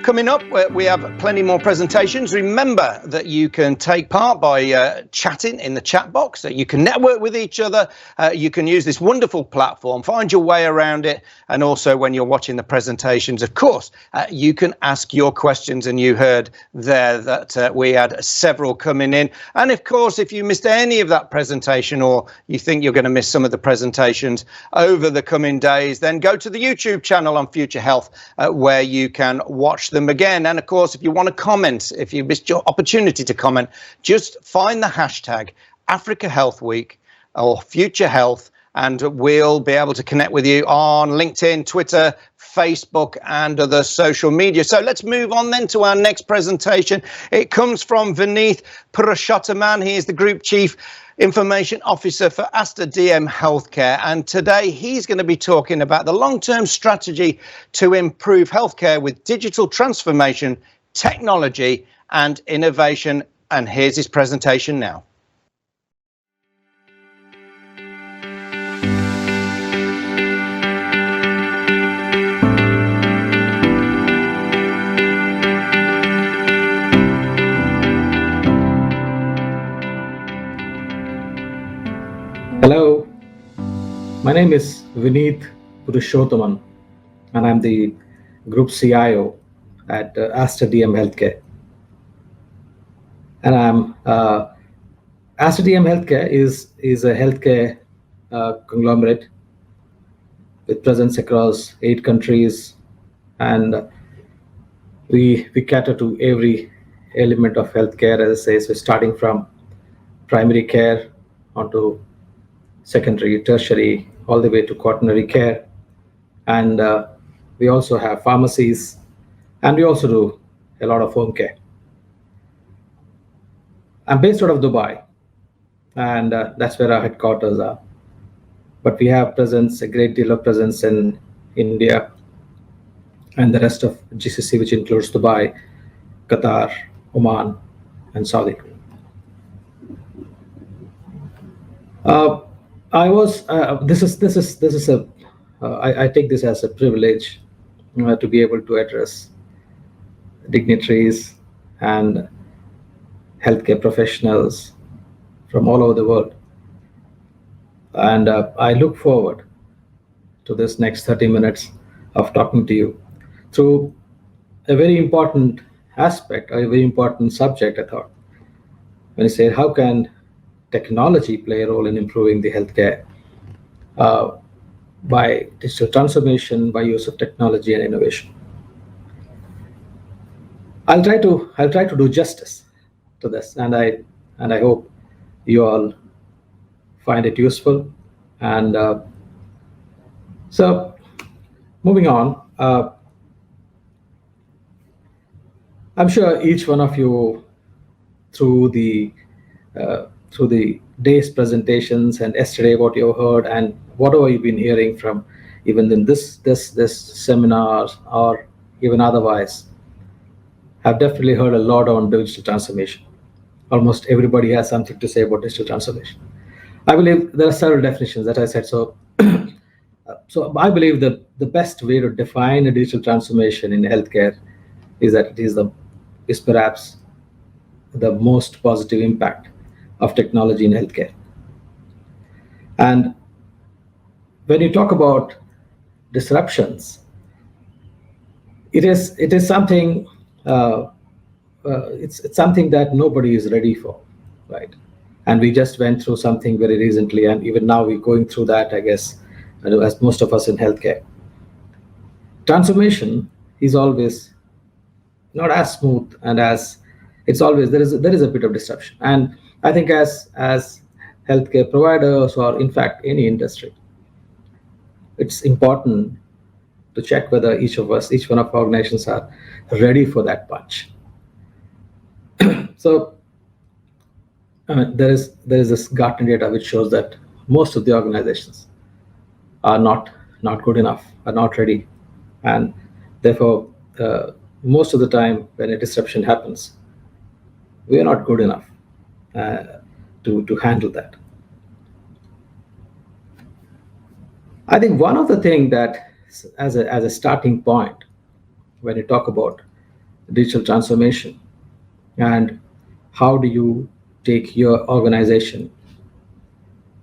Coming up, we have plenty more presentations. Remember that you can take part by chatting in the chat box. You can network with each other. You can use this wonderful platform, find your way around it. And also when you're watching the presentations, of course, you can ask your questions. And you heard there that we had several coming in. And of course, if you missed any of that presentation or you think you're going to miss some of the presentations over the coming days, then go to the YouTube channel on Future Health where you can watch them again. And of course, if you want to comment, if you missed your opportunity to comment, just find the hashtag Africa Health Week or Future Health, and we'll be able to connect with you on LinkedIn, Twitter, Facebook, and other social media. So let's move on then to our next presentation. It comes from Veneeth Purushothaman. He is the Group Chief Information Officer for Aster DM Healthcare. And today he's going to be talking about the long-term strategy to improve healthcare with digital transformation, technology, and innovation. And here's his presentation now. Hello, my name is Veneeth Purushothaman, and I'm the Group CIO at Aster DM Healthcare. And Aster DM Healthcare is a healthcare conglomerate with presence across 8 countries, and we cater to every element of healthcare, as I say, so starting from primary care onto secondary, tertiary, all the way to quaternary care. And we also have pharmacies, and we also do a lot of home care. I'm based out of Dubai, and that's where our headquarters are. But we have a great deal of presence in India and the rest of GCC, which includes Dubai, Qatar, Oman, and Saudi. I take this as a privilege to be able to address dignitaries and healthcare professionals from all over the world. And I look forward to this next 30 minutes of talking to you through a very important aspect, a very important subject, I thought. When you say, how can technology play a role in improving the healthcare by digital transformation, by use of technology and innovation? I'll try to do justice to this, and I hope you all find it useful. And so, moving on, I'm sure each one of you, through the day's presentations and yesterday what you heard and whatever you've been hearing from even in this seminar or even otherwise, have definitely heard a lot on digital transformation. Almost everybody has something to say about digital transformation. I believe there are several definitions that I said. So I believe that the best way to define a digital transformation in healthcare is that it is perhaps the most positive impact of technology in healthcare. And when you talk about disruptions, it is something it's something that nobody is ready for, right? And we just went through something very recently, and even now we're going through that, I guess, as most of us in healthcare. Transformation is always not as smooth, and as it's always there is a bit of disruption. And I think as healthcare providers, or in fact any industry, it's important to check whether each one of our organizations are ready for that punch. So there is this Gartner data which shows that most of the organizations are not good enough, are not ready, and therefore most of the time when a disruption happens, we are not good enough to handle that. I think one of the things that as a starting point when you talk about digital transformation, and how do you take your organization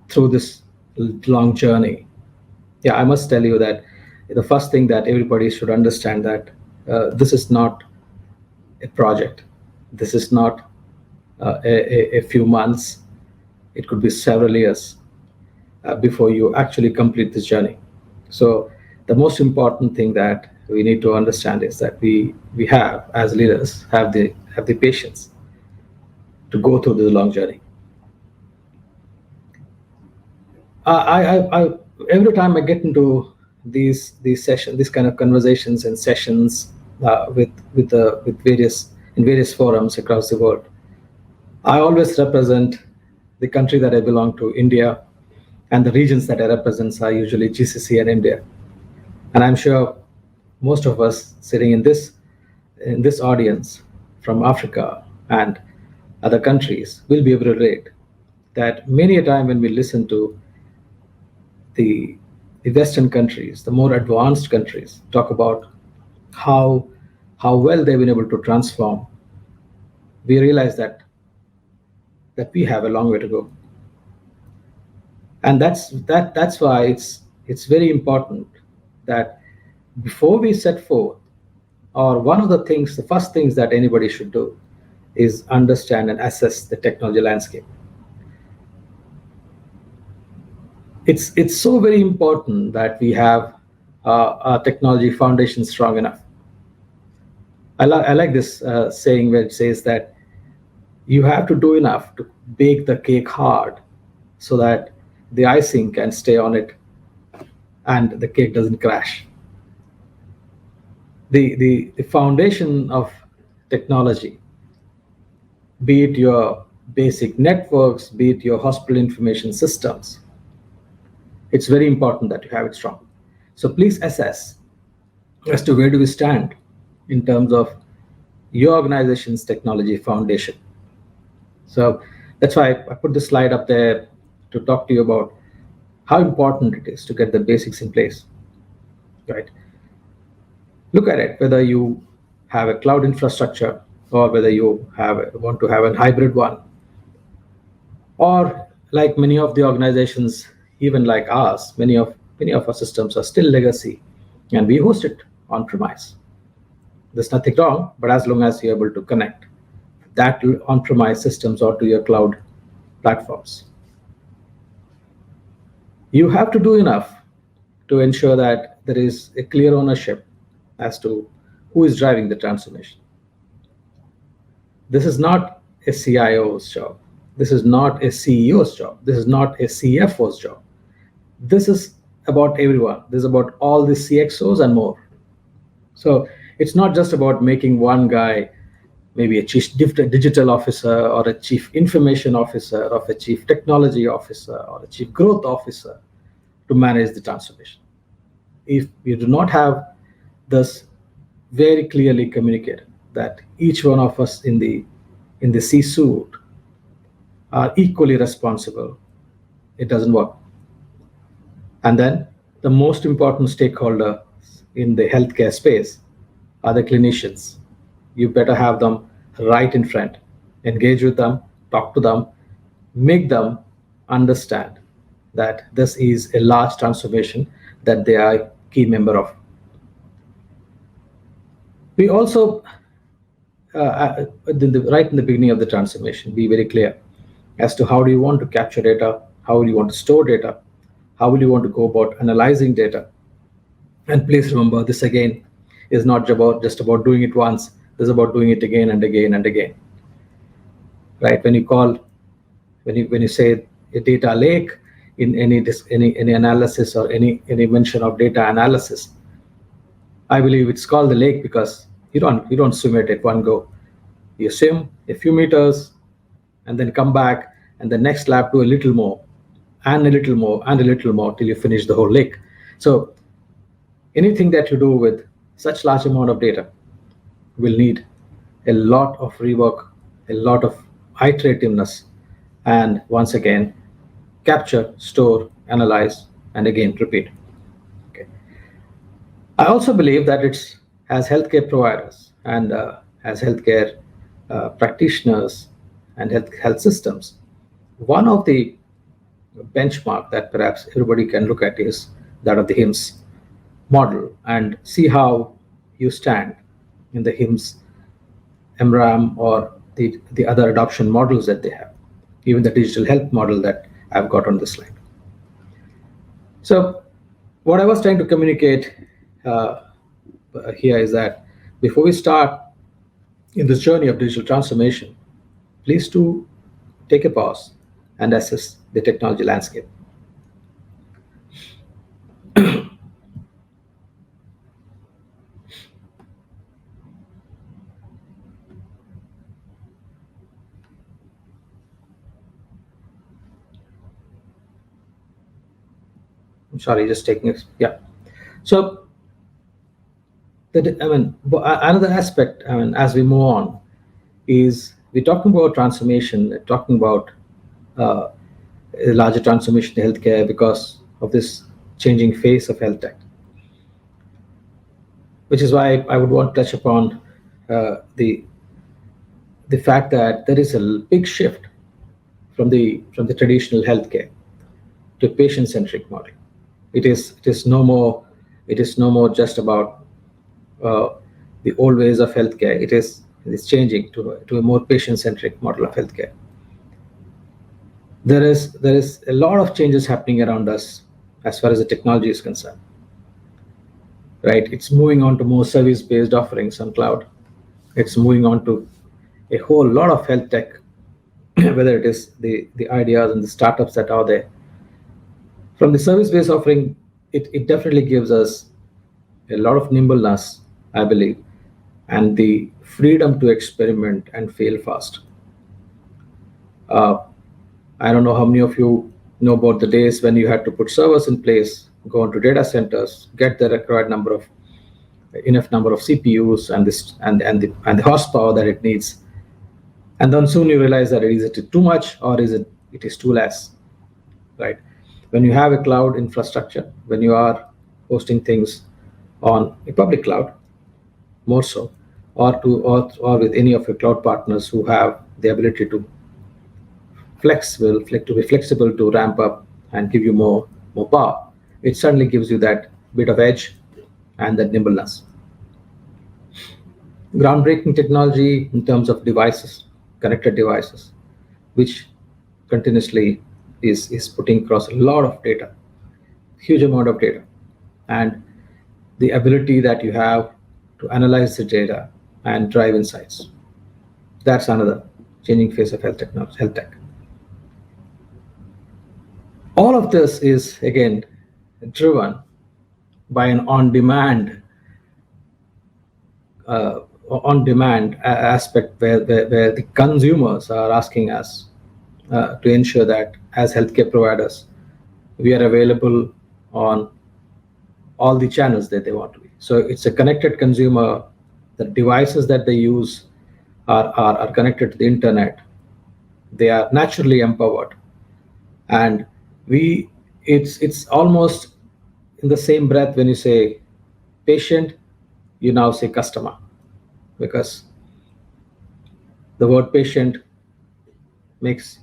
through this long journey. Yeah, I must tell you that the first thing that everybody should understand that this is not a project. This is not a few months. It could be several years before you actually complete this journey. So the most important thing that we need to understand is that we have, as leaders, have the patience to go through this long journey. I every time I get into these sessions, these kind of conversations and sessions with various forums across the world, I always represent the country that I belong to, India, and the regions that I represent are usually GCC and India. And I'm sure most of us sitting in this audience from Africa and other countries will be able to relate that many a time when we listen to the Western countries, the more advanced countries, talk about how well they've been able to transform, we realize that we have a long way to go. And that's why it's very important that before we set forth, or one of the first things that anybody should do is understand and assess the technology landscape. It's so very important that we have a technology foundation strong enough. I like this saying where it says that you have to do enough to bake the cake hard so that the icing can stay on it and the cake doesn't crash. The foundation of technology, be it your basic networks, be it your hospital information systems, it's very important that you have it strong. So please assess as to where do we stand in terms of your organization's technology foundation. So that's why I put this slide up there to talk to you about how important it is to get the basics in place, right? Look at it, whether you have a cloud infrastructure or whether you want to have a hybrid one, or like many of the organizations, even like ours, many of our systems are still legacy and we host it on premise. There's nothing wrong, but as long as you're able to connect that on-premise systems or to your cloud platforms. You have to do enough to ensure that there is a clear ownership as to who is driving the transformation. This is not a CIO's job. This is not a CEO's job. This is not a CFO's job. This is about everyone. This is about all the CXOs and more. So it's not just about making one guy, maybe a chief digital officer or a chief information officer or a chief technology officer or a chief growth officer to manage the transformation. If you do not have this very clearly communicated, that each one of us in the C-suite are equally responsible, it doesn't work. And then the most important stakeholder in the healthcare space are the clinicians. You better have them right in front, engage with them, talk to them, make them understand that this is a large transformation that they are a key member of. We also, right in the beginning of the transformation, be very clear as to how do you want to capture data, how do you want to store data, how will you want to go about analyzing data. And please remember, this again is not just about doing it once. This is about doing it again and again and again. Right? When you say a data lake in any analysis or any mention of data analysis, I believe it's called the lake because you don't swim it at one go. You swim a few meters and then come back, and the next lap do a little more and a little more and a little more till you finish the whole lake. So anything that you do with such large amount of data will need a lot of rework, a lot of iterativeness, and once again, capture, store, analyze, and again, repeat. Okay. I also believe that it's as healthcare providers and as healthcare practitioners and health systems, one of the benchmark that perhaps everybody can look at is that of the HIMSS model and see how you stand in the HIMSS, MRAM, or the other adoption models that they have, even the digital health model that I've got on this slide. So what I was trying to communicate here is that before we start in this journey of digital transformation, please do take a pause and assess the technology landscape. I'm sorry, just taking it. Yeah. So, another aspect, as we move on, is we're talking about transformation, talking about a larger transformation in healthcare because of this changing face of health tech, which is why I would want to touch upon the fact that there is a big shift from the traditional healthcare to patient-centric model. It is no more just about the old ways of healthcare. It is changing to a more patient-centric model of healthcare. There is a lot of changes happening around us as far as the technology is concerned. Right, it's moving on to more service-based offerings on cloud. It's moving on to a whole lot of health tech, whether it is the ideas and the startups that are there. From the service-based offering, it definitely gives us a lot of nimbleness, I believe, and the freedom to experiment and fail fast. I don't know how many of you know about the days when you had to put servers in place, go into data centers, get the required enough number of CPUs and the horsepower that it needs, and then soon you realize that is it too much or it is too less, right? When you have a cloud infrastructure, when you are hosting things on a public cloud, more so, or with any of your cloud partners who have the ability to be flexible to ramp up and give you more power, it certainly gives you that bit of edge and that nimbleness. Groundbreaking technology in terms of devices, connected devices, which continuously is putting across a lot of data, huge amount of data, and the ability that you have to analyze the data and drive insights. That's another changing face of health tech. All of this is, again, driven by an on-demand aspect where the consumers are asking us to ensure that as healthcare providers, we are available on all the channels that they want to be. So it's a connected consumer. The devices that they use are connected to the internet. They are naturally empowered, and it's almost in the same breath when you say patient, you now say customer, because the word patient makes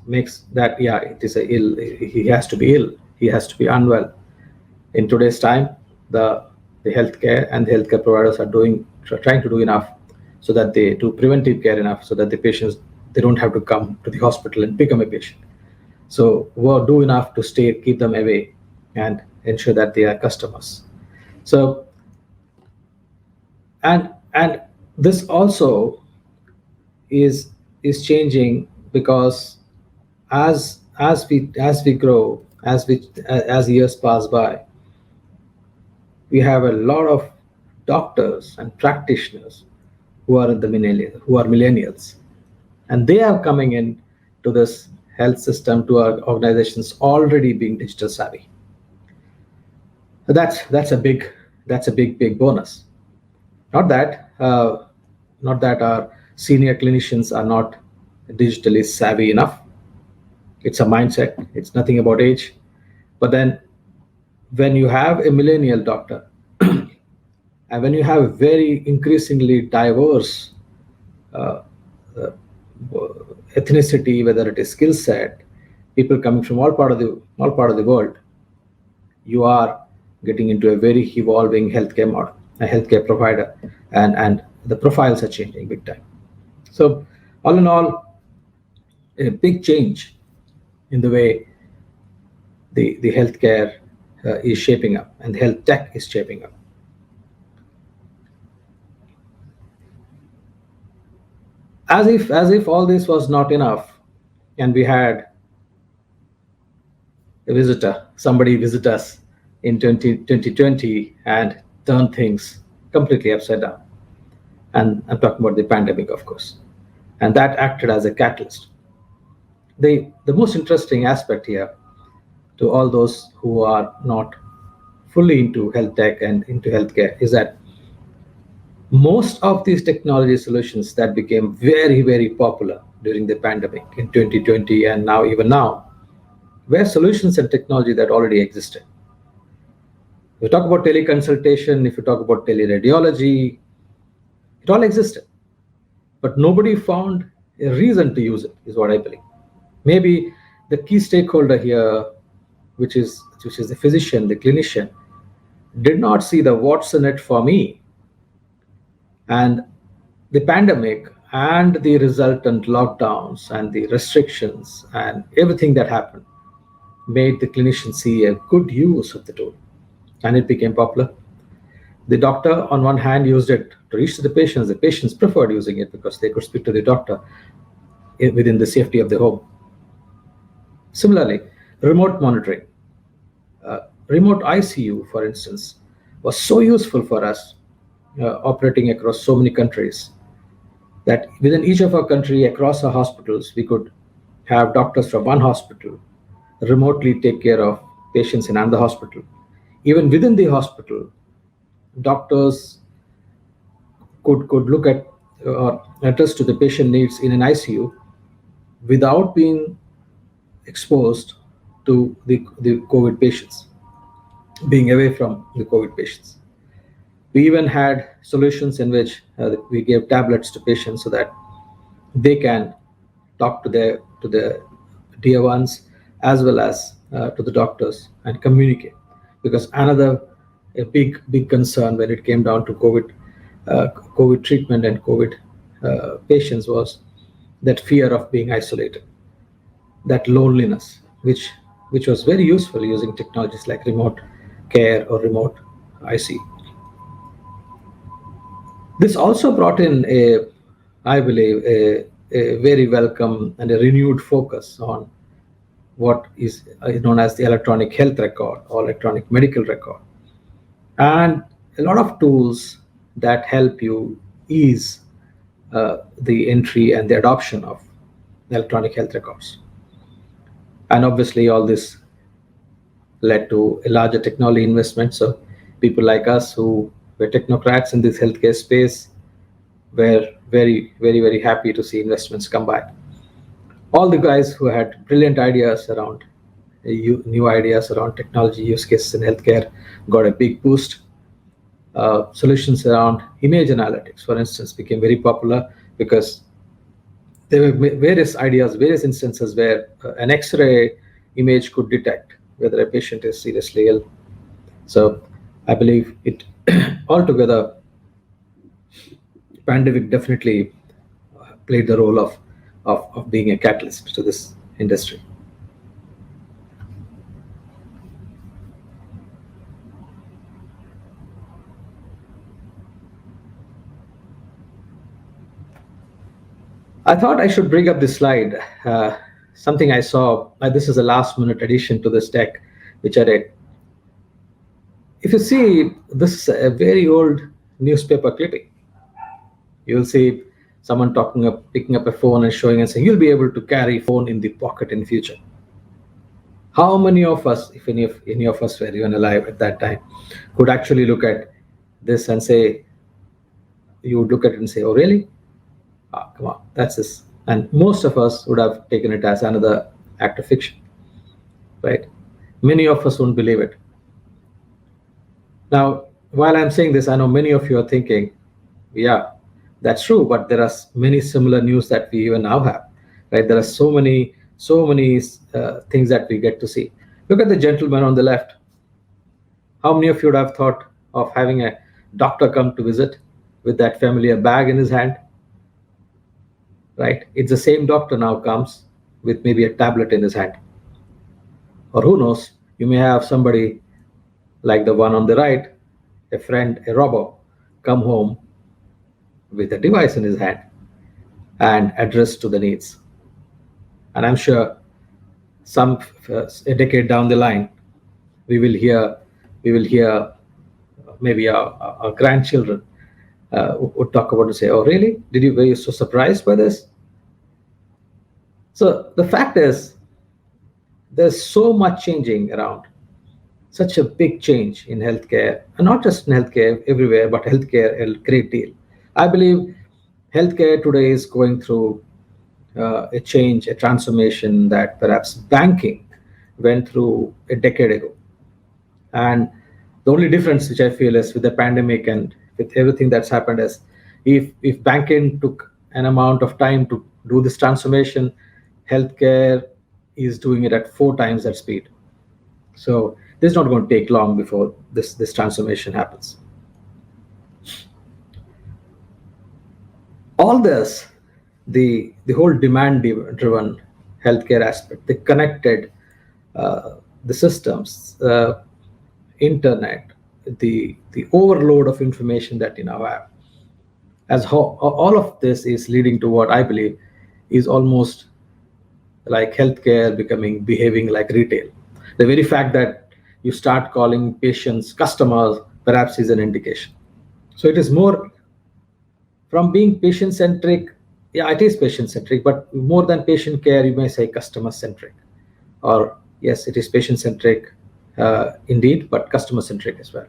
that, yeah, it is he has to be ill, he has to be unwell. In today's time, the healthcare and the healthcare providers are trying to do enough so that they do preventive care enough so that the patients, they don't have to come to the hospital and become a patient. So we'll do enough to keep them away and ensure that they are customers. So and this also is changing because as we grow, as years pass by, we have a lot of doctors and practitioners who are millennials, and they are coming in to this health system, to our organizations already being digital savvy. That's a big bonus. Not that our senior clinicians are not digitally savvy enough. It's a mindset. It's nothing about age. But then when you have a millennial doctor and when you have very increasingly diverse uh, uh, ethnicity, whether it is skill set, people coming from all part of the world, you are getting into a very evolving healthcare model, a healthcare provider, and the profiles are changing big time. So all in all, a big change in the way the healthcare is shaping up and health tech is shaping up. As if all this was not enough, and we had a visitor, somebody visit us in 2020 and turn things completely upside down. And I'm talking about the pandemic, of course. And that acted as a catalyst. The most interesting aspect here to all those who are not fully into health tech and into healthcare is that most of these technology solutions that became very, very popular during the pandemic in 2020 and now, even now, were solutions and technology that already existed. If you talk about teleconsultation, if you talk about teleradiology, it all existed. But nobody found a reason to use it, is what I believe. Maybe the key stakeholder here, which is the physician, the clinician, did not see the what's in it for me. And the pandemic and the resultant lockdowns and the restrictions and everything that happened made the clinician see a good use of the tool, and it became popular. The doctor, on one hand, used it to reach to the patients. The patients preferred using it because they could speak to the doctor within the safety of the home. Similarly, remote monitoring, remote ICU, for instance, was so useful for us operating across so many countries that within each of our country, across our hospitals, we could have doctors from one hospital remotely take care of patients in another hospital. Even within the hospital, doctors could look at or address to the patient needs in an ICU without being exposed to the COVID patients, being away from the COVID patients. We even had solutions in which we gave tablets to patients so that they can talk to the dear ones as well as to the doctors and communicate. Because another a big concern when it came down to COVID treatment and COVID patients was that fear of being isolated, that loneliness, which was very useful using technologies like remote care or remote IC. This also brought in I believe, a very welcome and a renewed focus on what is known as the electronic health record or electronic medical record, and a lot of tools that help you ease the entry and the adoption of electronic health records. And obviously, all this led to a larger technology investment. So people like us who were technocrats in this healthcare space were very, very, very happy to see investments come by. All the guys who had brilliant ideas around new ideas around technology use cases in healthcare got a big boost. Solutions around image analytics, for instance, became very popular because there were various ideas, various instances where an X-ray image could detect whether a patient is seriously ill. So I believe it altogether, pandemic definitely played the role of being a catalyst to this industry. I thought I should bring up this slide. Something I saw. This is a last-minute addition to this deck, which I read. If you see, this is a very old newspaper clipping. You'll see someone picking up a phone and showing and saying, "You'll be able to carry phone in the pocket in future." How many of us, if any of us were even alive at that time, could actually look at this and say, you would look at it and say, "Oh, really? Come on, that's this." And most of us would have taken it as another act of fiction, right? Many of us wouldn't believe it. Now, while I'm saying this, I know many of you are thinking, yeah, That's true, but there are many similar news that we even now have, right? There are so many things that we get to see. Look at the gentleman on the left. How many of you would have thought of having a doctor come to visit with that familiar bag in his hand, right? It's the same doctor now comes with maybe a tablet in his hand. Or who knows, you may have somebody like the one on the right, a friend, a robber, come home with a device in his hand and address to the needs. And I'm sure a decade down the line, we will hear maybe our grandchildren would talk about and say, "Oh, really? Were you so surprised by this?" So the fact is, there's so much changing around, such a big change in healthcare, and not just in healthcare everywhere, but healthcare a great deal. I believe healthcare today is going through a change, a transformation that perhaps banking went through a decade ago. And the only difference which I feel is with the pandemic and with everything that's happened is if banking took an amount of time to do this transformation, healthcare is doing it at 4 times that speed. So this is not going to take long before this transformation happens. All this, the whole demand-driven healthcare aspect, the connected, the systems, internet, the overload of information that you now have, all of this is leading to what I believe is almost like healthcare behaving like retail. The very fact that you start calling patients customers perhaps is an indication. So it is more from being patient-centric. Yeah, it is patient-centric, but more than patient care, you may say customer-centric. Or yes, it is patient-centric indeed, but customer-centric as well.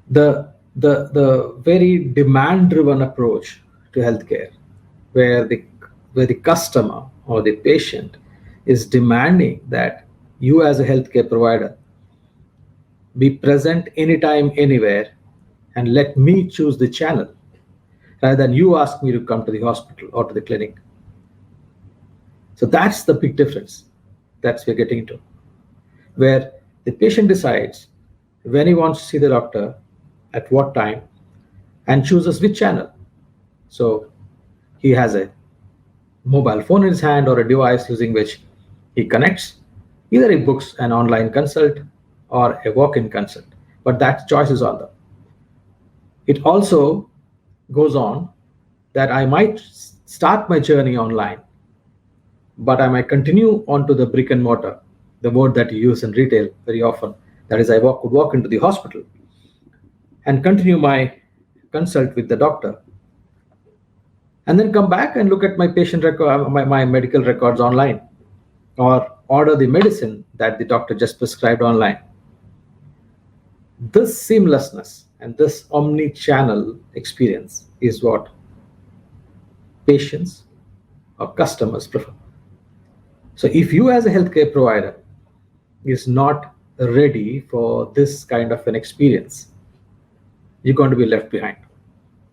The very demand-driven approach to healthcare, where the customer or the patient is demanding that you as a healthcare provider be present anytime, anywhere, and let me choose the channel rather than you ask me to come to the hospital or to the clinic. So that's the big difference that we're getting into, where the patient decides when he wants to see the doctor, at what time, and chooses which channel. So he has a mobile phone in his hand or a device using which he connects. Either he books an online consult or a walk-in consult, but that choice is on them. It also goes on that I might start my journey online, but I might continue onto the brick and mortar, the word that you use in retail very often. That is, I could walk into the hospital and continue my consult with the doctor, and then come back and look at my patient record, my medical records online, or order the medicine that the doctor just prescribed online. This seamlessness and this omni-channel experience is what patients or customers prefer. So if you as a healthcare provider is not ready for this kind of an experience, you're going to be left behind.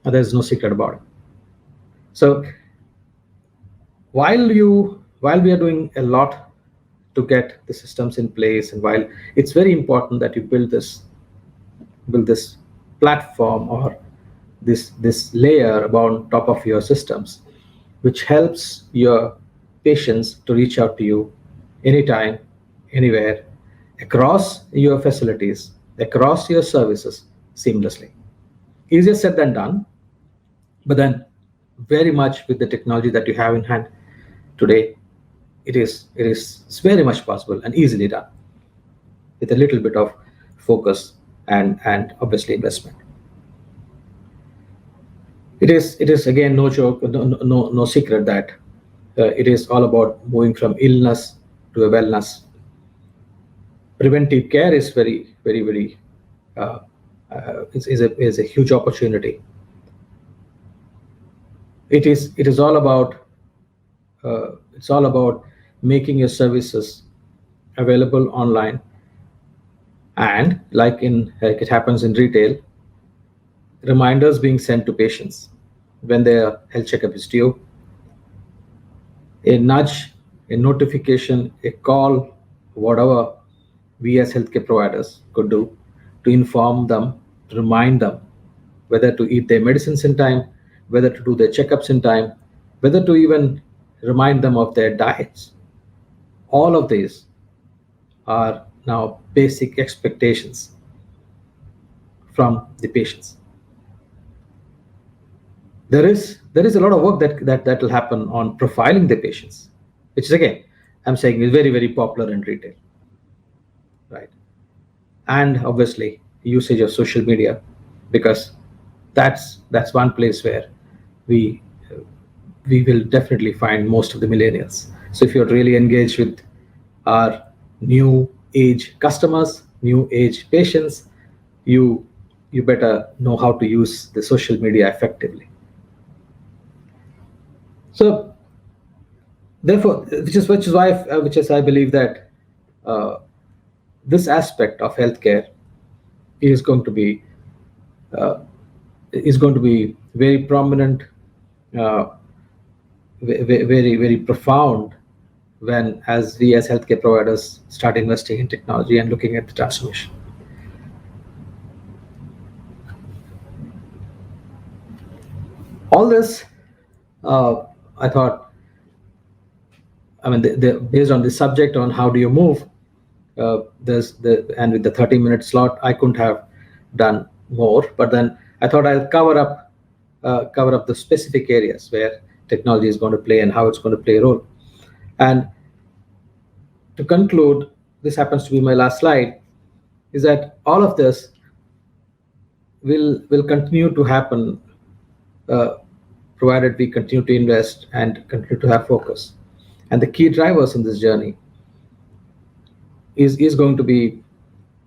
And there's no secret about it. So while we are doing a lot to get the systems in place, and while it's very important that you build this platform or this layer on top of your systems, which helps your patients to reach out to you anytime, anywhere, across your facilities, across your services seamlessly. Easier said than done, but then very much with the technology that you have in hand today, it's very much possible and easily done with a little bit of focus and obviously investment. It is again no joke, no secret that it is all about moving from illness to a wellness. Preventive care is very is a huge opportunity. It is all about making your services available online, and like it happens in retail, reminders being sent to patients when their health checkup is due, a nudge, a notification, a call, whatever we as healthcare providers could do to inform them, to remind them whether to eat their medicines in time, whether to do their checkups in time, whether to even remind them of their diets. All of these are now basic expectations from the patients. There is a lot of work that will happen on profiling the patients, which is, again, I'm saying, is very, very popular in retail, right? And obviously usage of social media, because that's one place where we we will definitely find most of the millennials. So if you're really engaged with our new age customers, new age patients, you better know how to use the social media effectively. So therefore, which is I believe that this aspect of healthcare is going to be uh, very prominent, uh, very, very profound, when as we as healthcare providers start investing in technology and looking at the transformation. All this, I thought, I mean, based on the subject on how do you move, and with the 30-minute slot, I couldn't have done more. But then I thought I'll cover up the specific areas where technology is going to play and how it's going to play a role. And to conclude, this happens to be my last slide, is that all of this will continue to happen, provided we continue to invest and continue to have focus. And the key drivers in this journey is going to be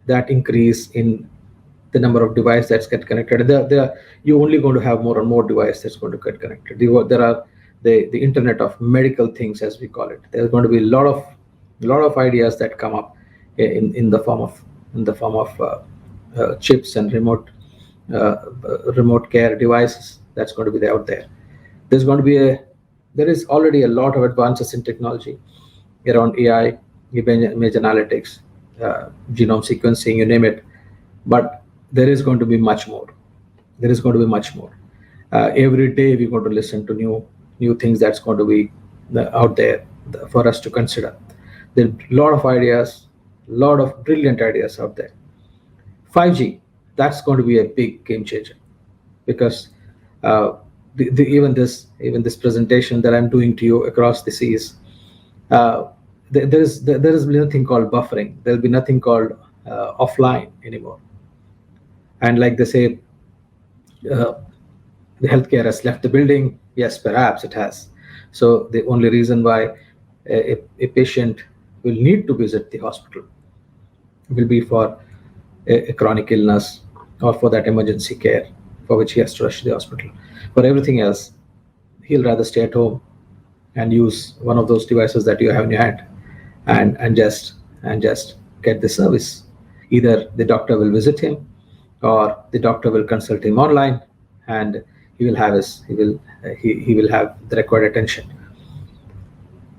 that increase in the number of devices that's get connected. You're only going to have more and more devices that's going to get connected. There are the Internet of medical things, as we call it. There's going to be a lot of ideas that come up in the form of chips and remote care devices that's going to be out there. There is already a lot of advances in technology around AI, image analytics, genome sequencing, you name it. But there is going to be much more. Every day we're going to listen to new things that's going to be out there for us to consider. There are a lot of ideas, a lot of brilliant ideas out there. 5G, that's going to be a big game changer, because even this presentation that I'm doing to you across the seas, there is nothing called buffering. There'll be nothing called offline anymore. And like they say, the healthcare has left the building. Yes, perhaps it has. So the only reason why a patient will need to visit the hospital will be for a chronic illness or for that emergency care for which he has to rush to the hospital. For everything else, he'll rather stay at home and use one of those devices that you have in your hand and just get the service. Either the doctor will visit him, or the doctor will consult him online, and he will have the required attention.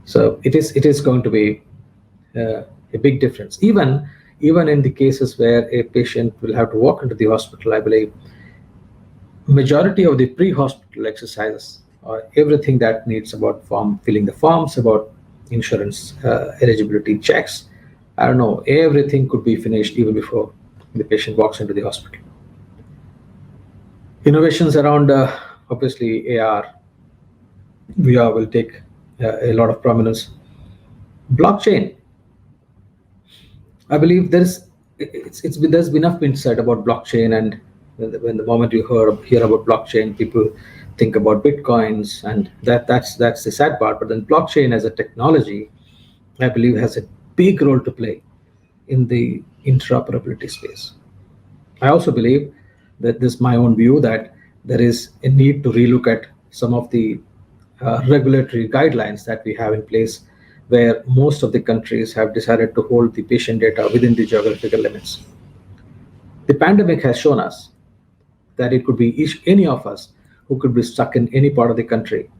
So it is going to be a big difference. Even in the cases where a patient will have to walk into the hospital, I believe majority of the pre-hospital exercises, or everything that needs about filling the forms, about insurance eligibility checks, I don't know, everything could be finished even before the patient walks into the hospital. Innovations around obviously AR, VR will take a lot of prominence. Blockchain, I believe there's enough been said about blockchain, and when the moment you hear about blockchain, people think about bitcoins, and that's the sad part. But then blockchain as a technology, I believe, has a big role to play in the interoperability space. I also believe that this is my own view, that there is a need to relook at some of the regulatory guidelines that we have in place, where most of the countries have decided to hold the patient data within the geographical limits. The pandemic has shown us that it could be any of us who could be stuck in any part of the country.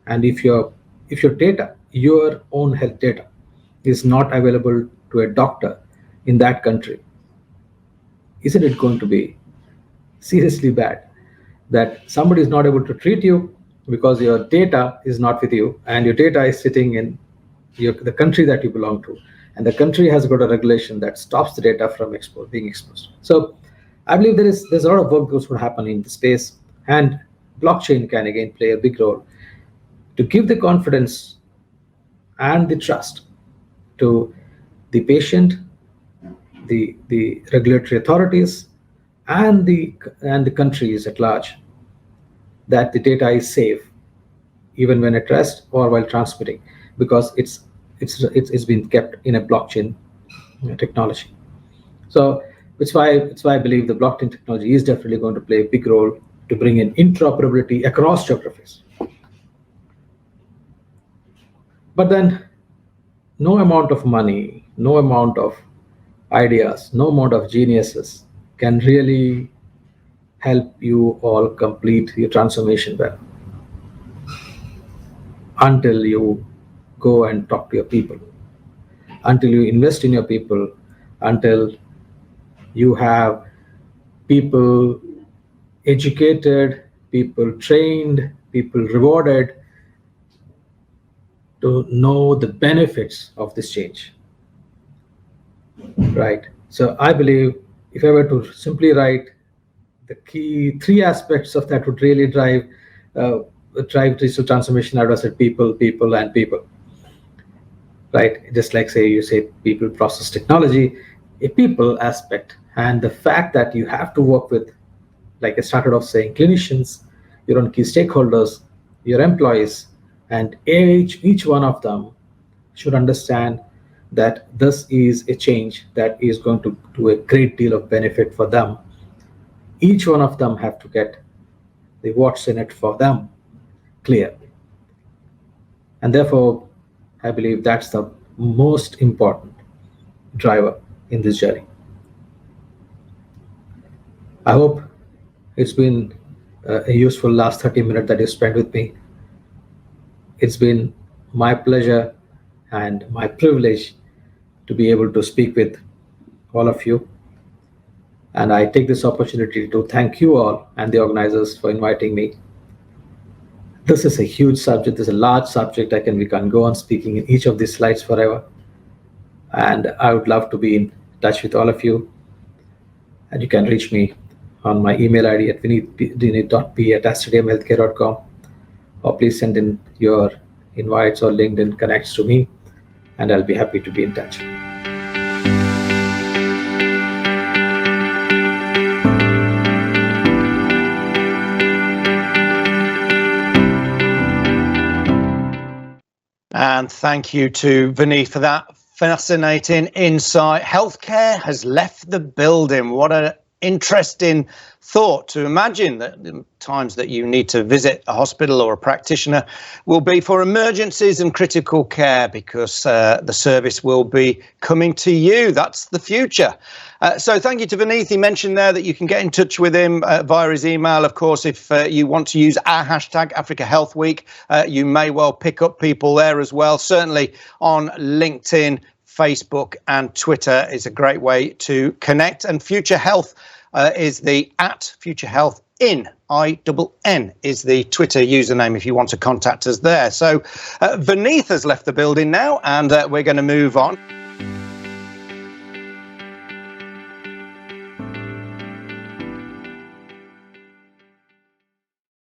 And if your data, your own health data, is not available to a doctor in that country, isn't it going to be seriously bad that somebody is not able to treat you because your data is not with you, and your data is sitting in the country that you belong to, and the country has got a regulation that stops the data from being exposed. So I believe there's a lot of work that would happen in the space, and blockchain can again play a big role to give the confidence and the trust to the patient, the regulatory authorities, and the countries at large, that the data is safe even when at rest or while transmitting, because it's been kept in a blockchain technology. So it's why I believe the blockchain technology is definitely going to play a big role to bring in interoperability across geographies. But then no amount of money, no amount of ideas, no amount of geniuses can really help you all complete your transformation well, until you go and talk to your people, until you invest in your people, until you have people educated, people trained, people rewarded to know the benefits of this change. Right. So I believe if I were to simply write the key three aspects of that would really drive digital transformation, I would have said people, people, and people. Right. Just like you say people, process, technology, a people aspect, and the fact that you have to work with, like I started off saying, clinicians, your own key stakeholders, your employees, and each one of them should understand that this is a change that is going to do a great deal of benefit for them. Each one of them have to get the what's in it for them clear. And therefore, I believe that's the most important driver in this journey. I hope it's been a useful last 30 minutes that you spent with me. It's been my pleasure and my privilege to be able to speak with all of you. And I take this opportunity to thank you all and the organizers for inviting me. This is a huge subject. This is a large subject. We can go on speaking in each of these slides forever. And I would love to be in touch with all of you. And you can reach me on my email ID at veneeth.p@astadiumhealthcare.com, or please send in your invites or LinkedIn connects to me, and I'll be happy to be in touch. And thank you to Veneeth for that fascinating insight. Healthcare has left the building. What an interesting thought to imagine that the times that you need to visit a hospital or a practitioner will be for emergencies and critical care, because the service will be coming to you. That's the future. So thank you to Veneeth. He mentioned there that you can get in touch with him via his email. Of course, if you want to use our hashtag Africa Health Week, you may well pick up people there as well. Certainly on LinkedIn, Facebook and Twitter is a great way to connect. And Future Health is the @FutureHealthIn, INN is the Twitter username if you want to contact us there. So Veneeth has left the building now, and we're going to move on.